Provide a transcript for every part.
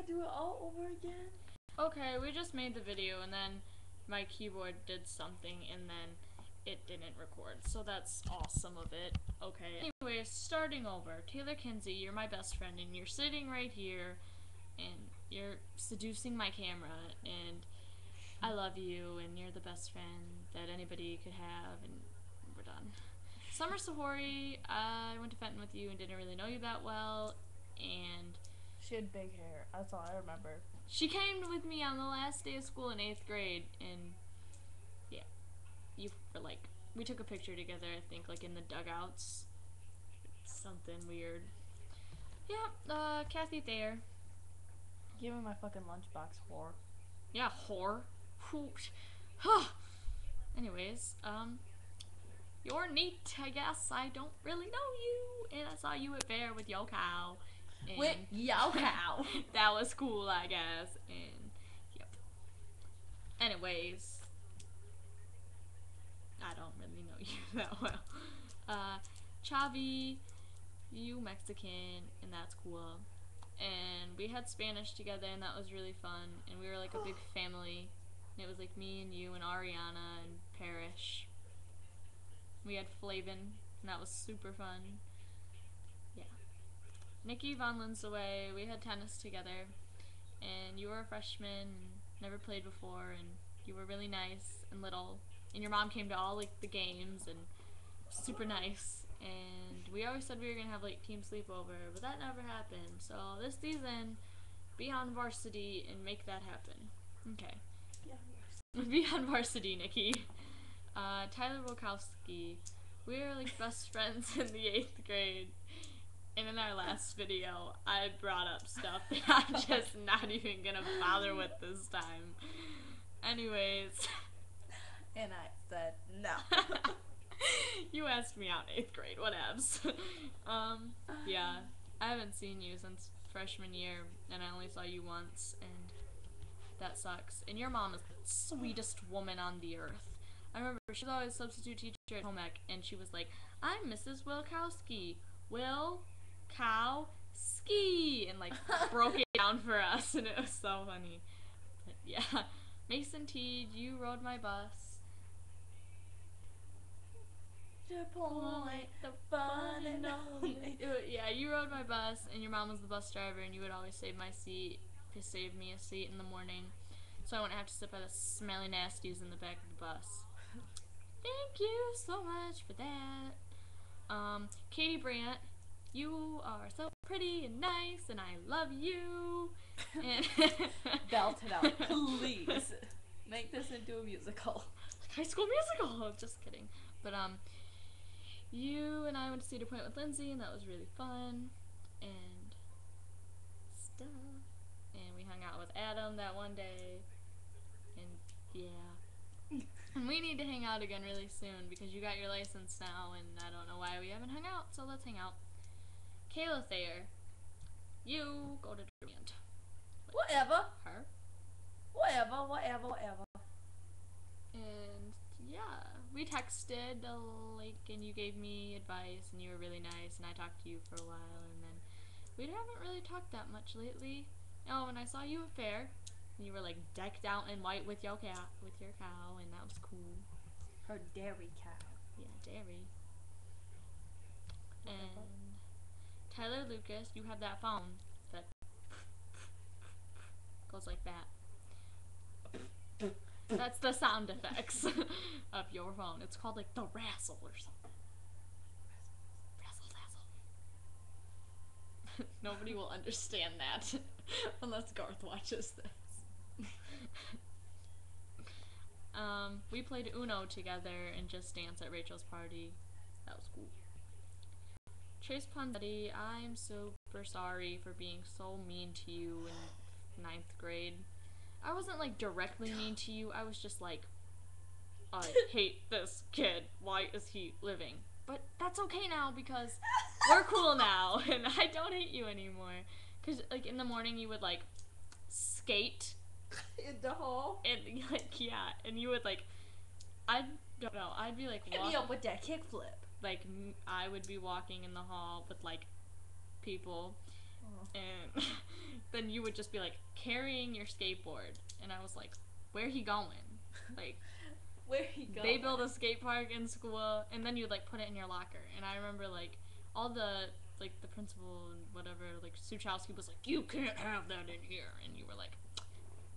do it all over again? Okay, we just made the video and then my keyboard did something and then it didn't record. So that's awesome of it. Okay. Anyways, starting over. Taylor Kinsey, you're my best friend and you're sitting right here and you're seducing my camera and I love you and you're the best friend that anybody could have and we're done. Summer Sahori, I went to Fenton with you and didn't really know you that well and She had big hair. That's all I remember. she came with me on the last day of school in 8th grade, and yeah, you were like, we took a picture together, I think, like in the dugouts. Something weird. Yeah, Kathy Thayer. Give me my fucking lunchbox, whore. Yeah, whore. Anyways, you're neat, I guess. I don't really know you, and I saw you at Fair with Yo Cow. With Yo Cow. That was cool, I guess. And yep. Anyways, I don't really know you that well. Chavi, you Mexican, and that's cool. And we had Spanish together, and that was really fun. And we were like a big family. And it was like me and you and Ariana and Parrish. We had Flavin, and that was super fun. Yeah. Nikki Von Linsaway, we had tennis together, and you were a freshman and never played before, and you were really nice and little, and your mom came to all like the games and super nice, and we always said we were gonna have like team sleepover, but that never happened. So this season, be on varsity and make that happen. Okay. Yeah. Be on varsity, Nikki. Tyler Wokowski, we were like best friends in the 8th grade. And in our last video, I brought up stuff that I'm just not even gonna bother with this time. Anyways. And I said no. You asked me out in 8th grade, whatevs. Yeah, I haven't seen you since freshman year, and I only saw you once, and that sucks. And your mom is the sweetest woman on the earth. I remember she was always a substitute teacher at home ec, and she was like, I'm Mrs. Wilkowski. Will Cow Ski, and like broke it down for us, and it was so funny. But yeah, Mason Teed, you rode my bus. The point, the fun and only. Yeah, you rode my bus, and your mom was the bus driver, and you would always save my seat to save me a seat in the morning, so I wouldn't have to sit by the smelly nasties in the back of the bus. Thank you so much for that. Katie Brandt, you are so pretty and nice, and I love you. And Belt it out, please. Make this into a musical. High School Musical. Just kidding. But you and I went to Cedar Point with Lindsay, and that was really fun and stuff. And we hung out with Adam that one day, and yeah. And we need to hang out again really soon because you got your license now, and I don't know why we haven't hung out. So let's hang out. Kayla Thayer, you go to Durant. Whatever. Her. Whatever. And yeah, we texted and you gave me advice, and you were really nice, and I talked to you for a while, and then we haven't really talked that much lately. Oh, and I saw you at Fair, and you were like decked out in white with your cow, and that was cool. Her dairy cow. Yeah, dairy. And Tyler Lucas, you have that phone that goes like that. That's the sound effects of your phone. It's called like the razzle or something. Razzle dazzle. Nobody will understand that unless Garth watches this. We played Uno together and Just Dance at Rachel's party. That was cool. Chase Pondetti, I'm super sorry for being so mean to you in 9th grade. I wasn't like directly mean to you, I was just like, I hate this kid, why is he living? But that's okay now because we're cool now and I don't hate you anymore. Cause like in the morning you would like skate In the hall? and like yeah, and you would like, I don't know, I'd be like Hit me up with that kickflip. like I would be walking in the hall with like people, and then you would just be like carrying your skateboard, and I was like, where he going? Like, Where he going? they build a skate park in school, and then you'd like put it in your locker. And I remember like all the like the principal and whatever, like Suchowski was like, you can't have that in here, and you were like,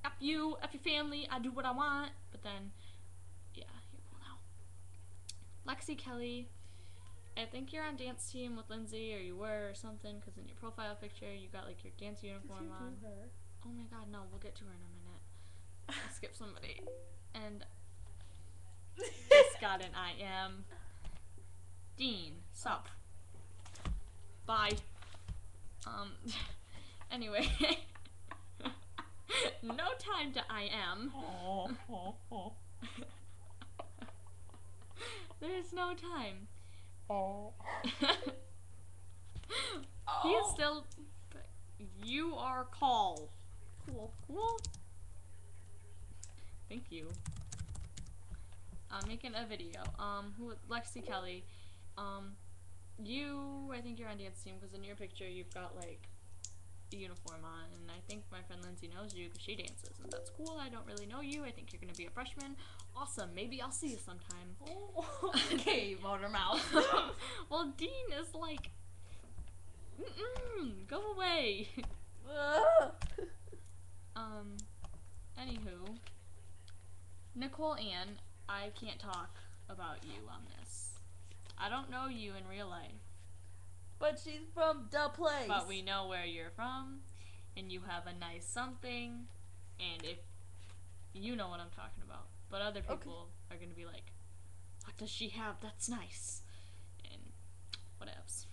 F you, F your family, I do what I want. But then, yeah, you're cool now. Lexi Kelly, I think you're on dance team with Lindsay, or you were, or something, because in your profile picture you got like your dance uniform on. Oh my god, no, we'll get to her in a minute. I'll skip somebody. And just got an I am. Dean, sup. Bye. Anyway. No time to I am. There's no time. He is still. You are called. Cool. Thank you. I'm making a video. Lexi Kelly. I think you're on dance team because in your picture you've got like a uniform on, and I think my friend Lindsay knows you because she dances, and that's cool. I don't really know you. I think you're gonna be a freshman. Awesome. Maybe I'll see you sometime. Okay, motor mouth. Well, Dean is like, go away. Anywho, Nicole Ann, I can't talk about you on this. I don't know you in real life. But she's from the place. But we know where you're from, and you have a nice something, and if you know what I'm talking about. But other people are gonna be like, what does she have that's nice? And whatevs.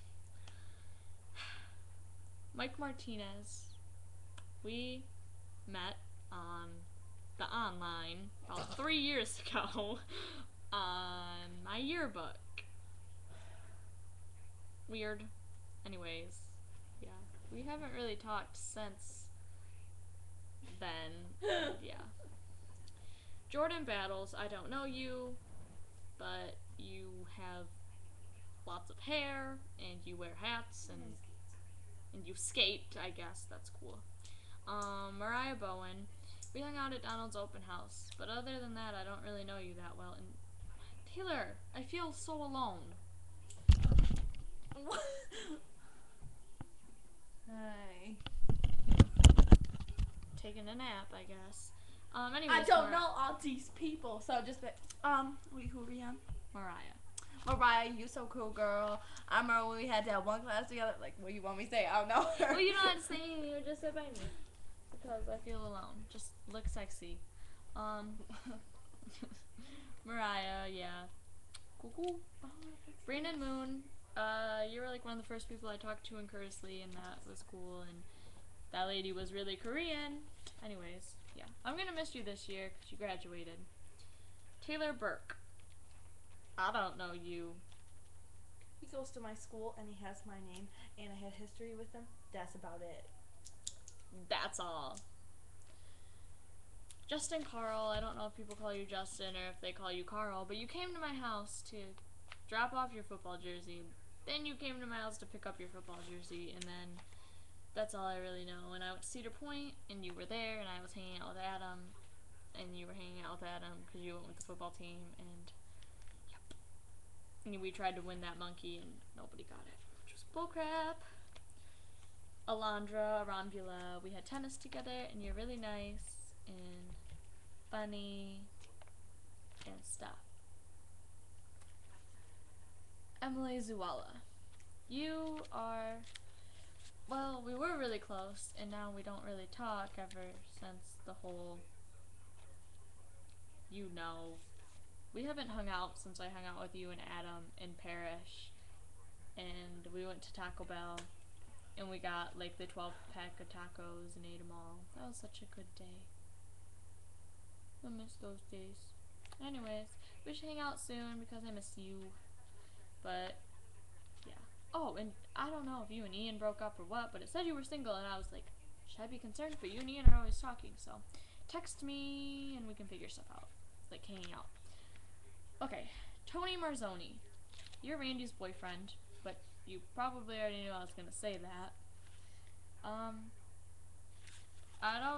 Mike Martinez, we met on the online about 3 years ago on my yearbook. Weird. Anyways, yeah. We haven't really talked since then. Yeah. Jordan Battles, I don't know you, but you have lots of hair, and you wear hats, and you skate, I guess. That's cool. Mariah Bowen, we hung out at Donald's open house, but other than that, I don't really know you that well. And Taylor, I feel so alone. Hi. Taking a nap, I guess. Anyways, I don't know all these people, so just wait, who are we on? Mariah, you so cool, girl. I remember when we had that one class together. Like, what do you want me to say? I don't know her. Well, you don't have to say anything. You just sit by me because I feel alone. Just look sexy. Mariah, yeah, cool. Brandon Moon, you were like one of the first people I talked to in Kersley, and that was cool. And that lady was really Korean. Anyways, yeah, I'm gonna miss you this year because you graduated. Taylor Burke, I don't know you. He goes to my school and he has my name and I had history with him. That's about it. That's all. Justin Carl, I don't know if people call you Justin or if they call you Carl, but you came to my house to drop off your football jersey. Then you came to my house to pick up your football jersey, and then that's all I really know. And I went to Cedar Point, and you were there, and I was hanging out with Adam, and you were hanging out with Adam because you went with the football team, and yep. And we tried to win that monkey, and nobody got it, which was bullcrap. Alondra, Arambula, we had tennis together, and you're really nice and funny and stuff. Emily Zuala, you are, well, we were really close, and now we don't really talk ever since the whole, you know, we haven't hung out since I hung out with you and Adam in Parrish, and we went to Taco Bell, and we got like the 12-pack of tacos and ate them all. That was such a good day. I miss those days. Anyways, we should hang out soon because I miss you. But, yeah. Oh, and I don't know if you and Ian broke up or what, but it said you were single, and I was like, should I be concerned? But you and Ian are always talking, so text me and we can figure stuff out. Like hanging out. Okay, Tony Marzoni. You're Randy's boyfriend, but you probably already knew I was gonna say that.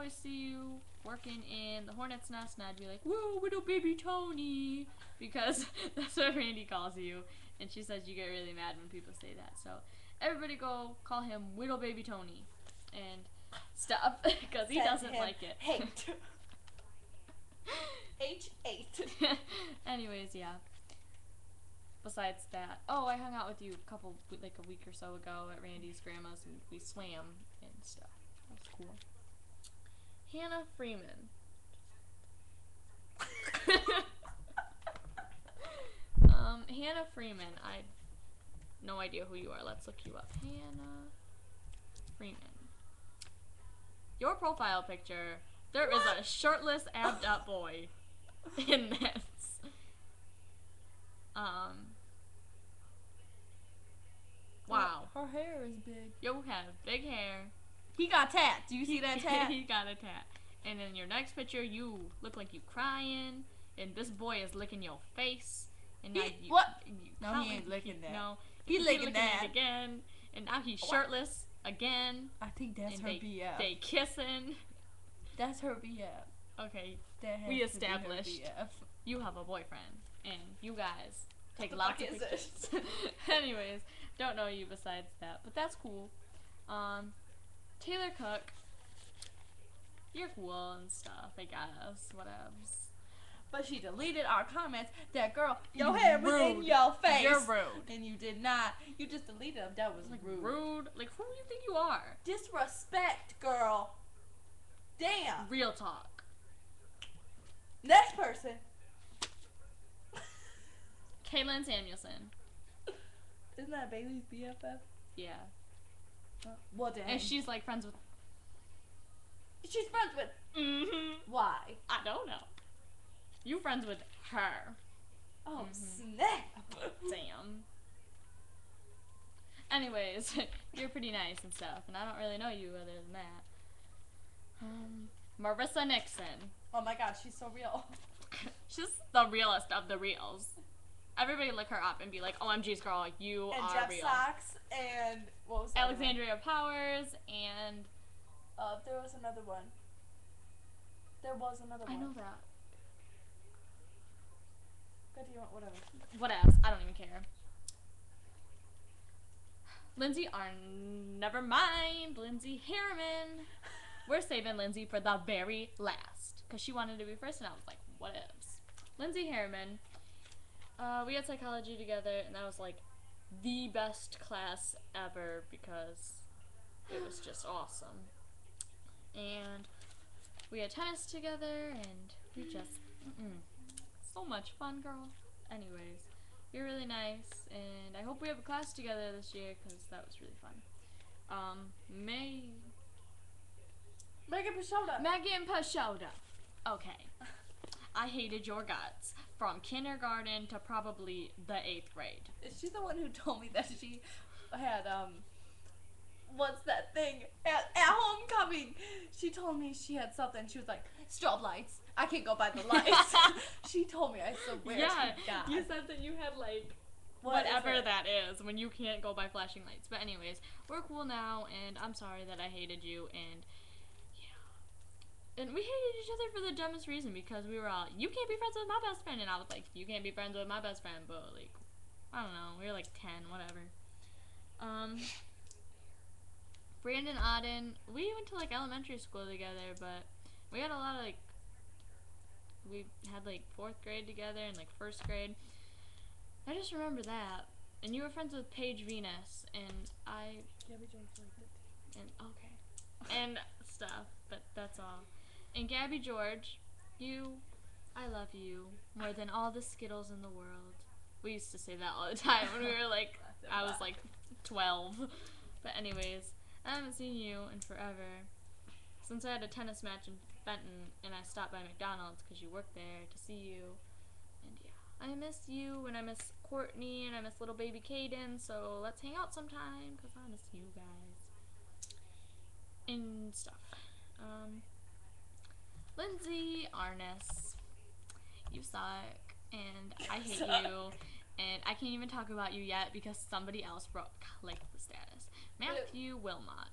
always see you working in the hornet's nest, and I'd be like, whoa, little baby Tony, because that's what Randy calls you, and she says you get really mad when people say that. So everybody go call him little baby Tony, and stop, because he doesn't like it. Hate. H8. Anyways, yeah. Besides that, I hung out with you a week or so ago at Randy's grandma's, and we swam and stuff. That was cool. Hannah Freeman. Hannah Freeman. I no idea who you are. Let's look you up. Hannah Freeman. Your profile picture. There is a shirtless, abbed up boy in this. Wow. Her hair is big. You have big hair. He got tat. Do you see that tat? He got a tat. And in your next picture, you look like you crying, and this boy is licking your face. And now what? No, he ain't licking that. No, he licking that it again. And now he's shirtless again. I think that's her BF. They kissing. That's her BF. Okay, we established you have a boyfriend, and you guys take lots of pictures. Anyways, don't know you besides that, but that's cool. Taylor Cook, you're cool and stuff, I guess, whatevs. But she deleted our comments. That girl, your hair was in your face. You're rude. And you did not. You just deleted them. That was rude. Rude? Like, who do you think you are? Disrespect, girl. Damn. Real talk. Next person. Kaylin Samuelson. Isn't that Bailey's BFF? Yeah. Well, dang. And she's like friends with. She's friends with. Mm-hmm. Why? I don't know. You friends with her. Oh, snap. Damn. Anyways, you're pretty nice and stuff, and I don't really know you other than that. Marissa Nixon. Oh my god, she's so real. She's the realest of the reals. Everybody look her up and be like, OMG's girl, you and are Jeff real. Sachs and what was that Alexandria Powers and there was another one. There was another one. I know that. Good, you want whatever. What else? I don't even care. Lindsay never mind. Lindsay Harriman. We're saving Lindsay for the very last because she wanted to be first, and I was like, what ifs? Lindsay Harriman. We had psychology together, and that was like the best class ever because it was just awesome. And we had tennis together, and we just so much fun, girl. Anyways, you're really nice, and I hope we have a class together this year because that was really fun. Megan Pashoda. Megan Pashoda. Okay. I hated your guts from kindergarten to probably the 8th grade. Is she the one who told me that she had what's that thing at homecoming? She told me she had something. She was like, strobe lights. I can't go by the lights. She told me. I swear. Yeah, to God. you said that you had like whatever that is when you can't go by flashing lights. But anyways, we're cool now, and I'm sorry that I hated you, and yeah. And we hated each other for the dumbest reason because we were all, you can't be friends with my best friend, and I was like, you can't be friends with my best friend, but like, I don't know, we were like 10, whatever. Brandon Auden, we went to like elementary school together, but we had a lot of like, we had like 4th grade together and like 1st grade. I just remember that. And you were friends with Paige Venus, and and stuff, but that's all. And Gabby George, I love you more than all the Skittles in the world. We used to say that all the time when we were like, I was like 12. But anyways, I haven't seen you in forever. Since I had a tennis match in Benton, and I stopped by McDonald's because you worked there to see you. And yeah, I miss you, and I miss Courtney, and I miss little baby Caden, so let's hang out sometime, because I miss you guys. And stuff. Lindsay Arness, you suck, and I hate you, and I can't even talk about you yet because somebody else liked the status. Matthew Wilmot.